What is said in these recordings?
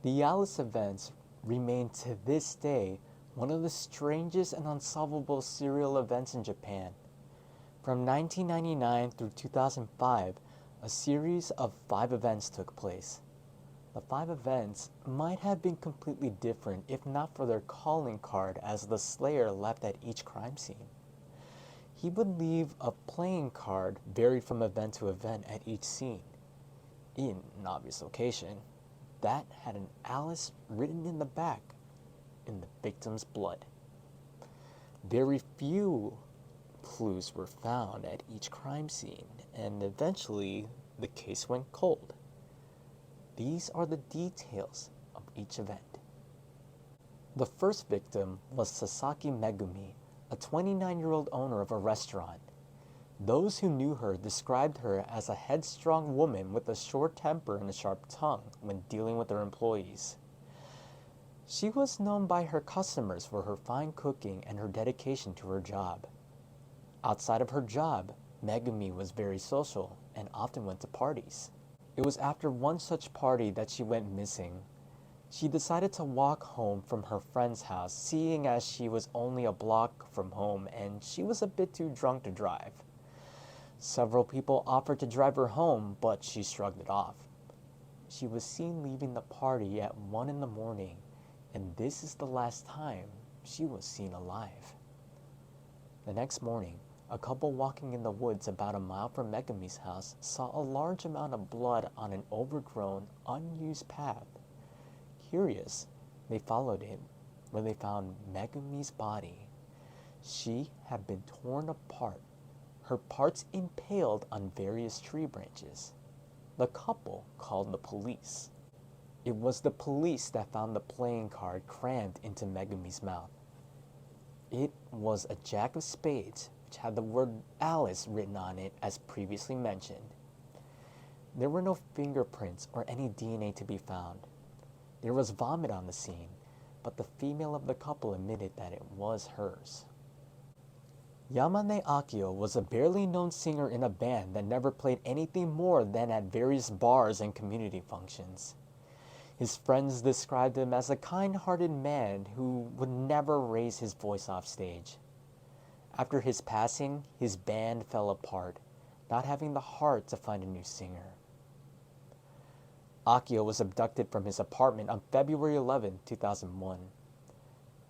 The Alice events remain to this day one of the strangest and unsolvable serial events in Japan. From 1999 through 2005, a series of 5 events took place. The 5 events might have been completely different if not for their calling card as the Slayer left at each crime scene. He would leave a playing card varied from event to event at each scene, in an obvious location, that had an Alice written in the back in the victim's blood. Very few clues were found at each crime scene, and eventually the case went cold. These are the details of each event. The first victim was Sasaki Megumi, a 29-year-old owner of a restaurant. Those who knew her described her as a headstrong woman with a short temper and a sharp tongue when dealing with her employees. She was known by her customers for her fine cooking and her dedication to her job. Outside of her job, Megumi was very social and often went to parties. It was after one such party that she went missing. She decided to walk home from her friend's house, seeing as she was only a block from home and she was a bit too drunk to drive. Several people offered to drive her home, but she shrugged it off. She was seen leaving the party at 1 in the morning, and this is the last time she was seen alive. The next morning, a couple walking in the woods about a mile from Megumi's house saw a large amount of blood on an overgrown, unused path. Curious, they followed it, where they found Megumi's body. She had been torn apart, her parts impaled on various tree branches. The couple called the police. It was the police that found the playing card crammed into Megumi's mouth. It was a jack of spades, which had the word Alice written on it as previously mentioned. There were no fingerprints or any DNA to be found. There was vomit on the scene, but the female of the couple admitted that it was hers. Yamane Akio was a barely known singer in a band that never played anything more than at various bars and community functions. His friends described him as a kind-hearted man who would never raise his voice off stage. After his passing, his band fell apart, not having the heart to find a new singer. Akio was abducted from his apartment on February 11, 2001.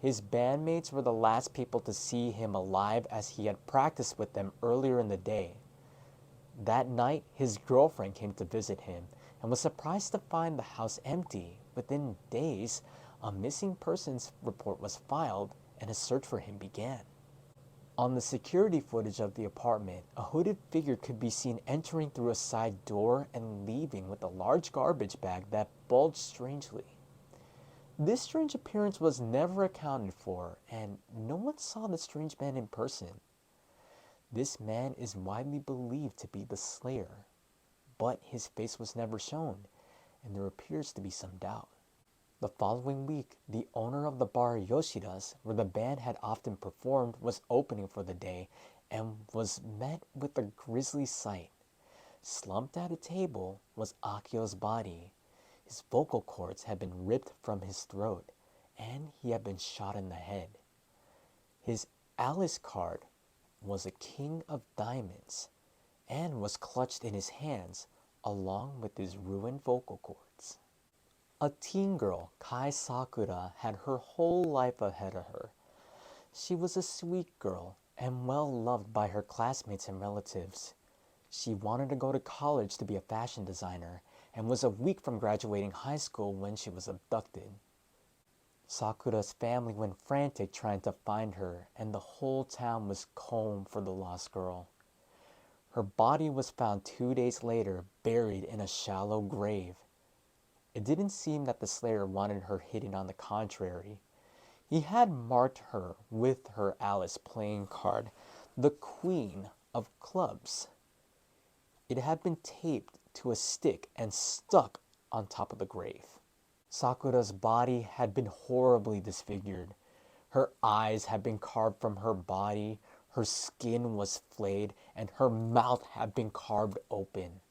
His bandmates were the last people to see him alive as he had practiced with them earlier in the day. That night, his girlfriend came to visit him and was surprised to find the house empty. Within days, a missing persons report was filed and a search for him began. On the security footage of the apartment, a hooded figure could be seen entering through a side door and leaving with a large garbage bag that bulged strangely. This strange appearance was never accounted for, and no one saw the strange man in person. This man is widely believed to be the Slayer, but his face was never shown, and there appears to be some doubt. The following week, the owner of the bar Yoshida's, where the band had often performed, was opening for the day and was met with a grisly sight. Slumped at a table was Akio's body. His vocal cords had been ripped from his throat, and he had been shot in the head. His Alice card was a king of diamonds and was clutched in his hands along with his ruined vocal cords. A teen girl, Kai Sakura, had her whole life ahead of her. She was a sweet girl and well loved by her classmates and relatives. She wanted to go to college to be a fashion designer and was a week from graduating high school when she was abducted. Sakura's family went frantic trying to find her, and the whole town was combed for the lost girl. Her body was found 2 days later, buried in a shallow grave. It didn't seem that the Slayer wanted her hidden. On the contrary, he had marked her with her Alice playing card, the Queen of Clubs. It had been taped to a stick and stuck on top of the grave. Sakura's body had been horribly disfigured. Her eyes had been carved from her body, her skin was flayed, and her mouth had been carved open.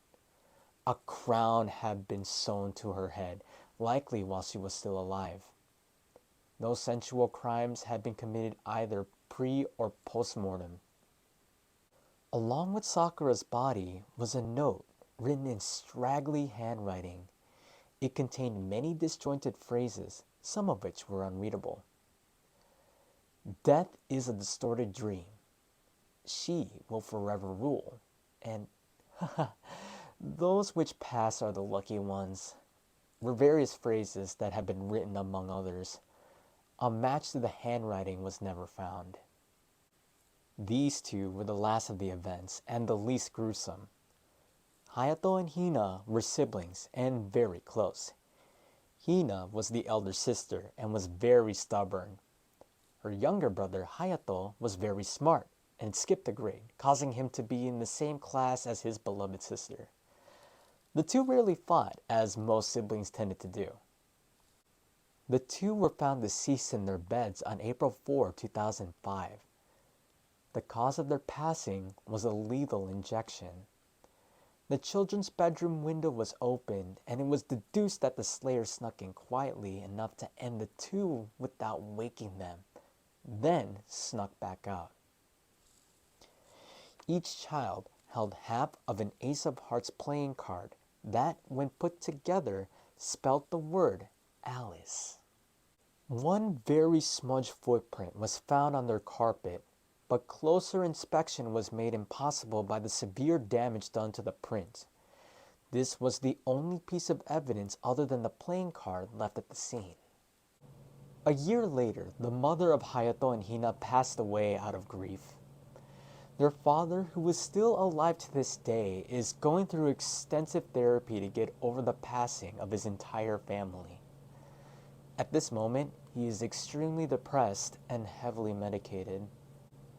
A crown had been sewn to her head, likely while she was still alive. No sensual crimes had been committed either pre or post-mortem. Along with Sakura's body was a note written in straggly handwriting. It contained many disjointed phrases, some of which were unreadable. Death is a distorted dream. She will forever rule. And those which pass are the lucky ones, were various phrases that had been written among others. A match to the handwriting was never found. These two were the last of the events and the least gruesome. Hayato and Hina were siblings and very close. Hina was the elder sister and was very stubborn. Her younger brother Hayato was very smart and skipped a grade, causing him to be in the same class as his beloved sister. The two rarely fought, as most siblings tended to do. The two were found deceased in their beds on April 4, 2005. The cause of their passing was a lethal injection. The children's bedroom window was opened, and it was deduced that the slayer snuck in quietly enough to end the two without waking them, then snuck back out. Each child held half of an Ace of Hearts playing card that, when put together, spelt the word Alice. One very smudged footprint was found on their carpet, but closer inspection was made impossible by the severe damage done to the print. This was the only piece of evidence other than the playing card left at the scene. A year later, the mother of Hayato and Hina passed away out of grief. Their father, who is still alive to this day, is going through extensive therapy to get over the passing of his entire family. At this moment, he is extremely depressed and heavily medicated.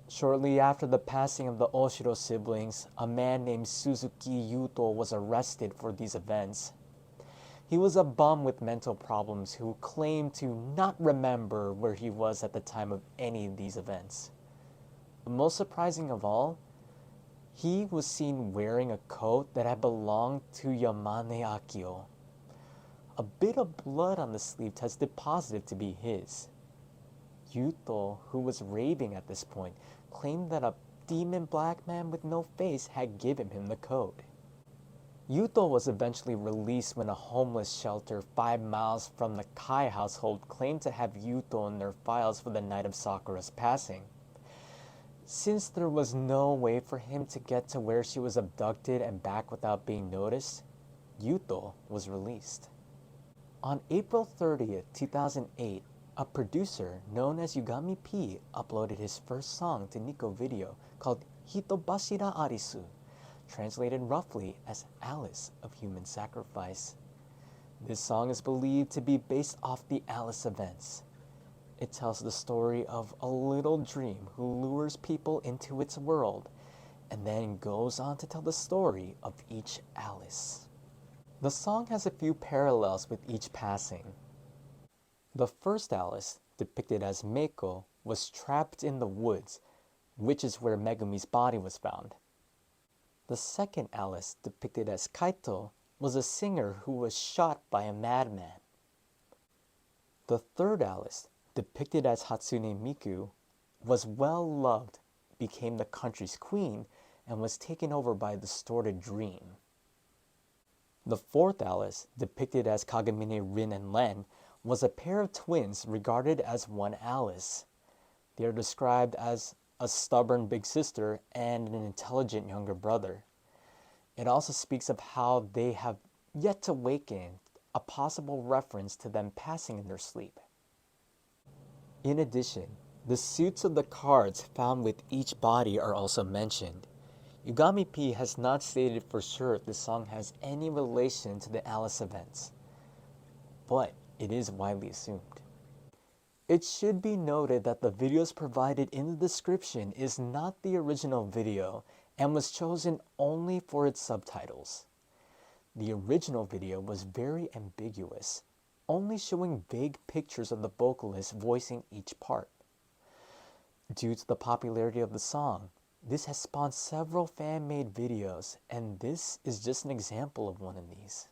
Shortly after the passing of the Oshiro siblings, a man named Suzuki Yuto was arrested for these events. He was a bum with mental problems who claimed to not remember where he was at the time of any of these events. The most surprising of all, he was seen wearing a coat that had belonged to Yamane Akio. A bit of blood on the sleeve tested positive to be his. Yuto, who was raving at this point, claimed that a demon black man with no face had given him the code. Yuto was eventually released when a homeless shelter 5 miles from the Kai household claimed to have Yuto in their files for the night of Sakura's passing. Since there was no way for him to get to where she was abducted and back without being noticed, Yuto was released. On April 30th, 2008, a producer known as Yugami-P uploaded his first song to Nico Video called Hitobashira Arisu, translated roughly as Alice of Human Sacrifice. This song is believed to be based off the Alice events. It tells the story of a little dream who lures people into its world and then goes on to tell the story of each Alice. The song has a few parallels with each passing. The first Alice, depicted as Meiko, was trapped in the woods, which is where Megumi's body was found. The second Alice, depicted as Kaito, was a singer who was shot by a madman. The third Alice, depicted as Hatsune Miku, was well loved, became the country's queen, and was taken over by a distorted dream. The fourth Alice, depicted as Kagamine Rin and Len, was a pair of twins regarded as one Alice. They are described as a stubborn big sister and an intelligent younger brother. It also speaks of how they have yet to waken, a possible reference to them passing in their sleep. In addition, the suits of the cards found with each body are also mentioned. Yugami-P has not stated for sure if the song has any relation to the Alice events, but it is widely assumed. It should be noted that the videos provided in the description is not the original video and was chosen only for its subtitles. The original video was very ambiguous, only showing vague pictures of the vocalist voicing each part. Due to the popularity of the song, This has spawned several fan-made videos, and this is just an example of one of these.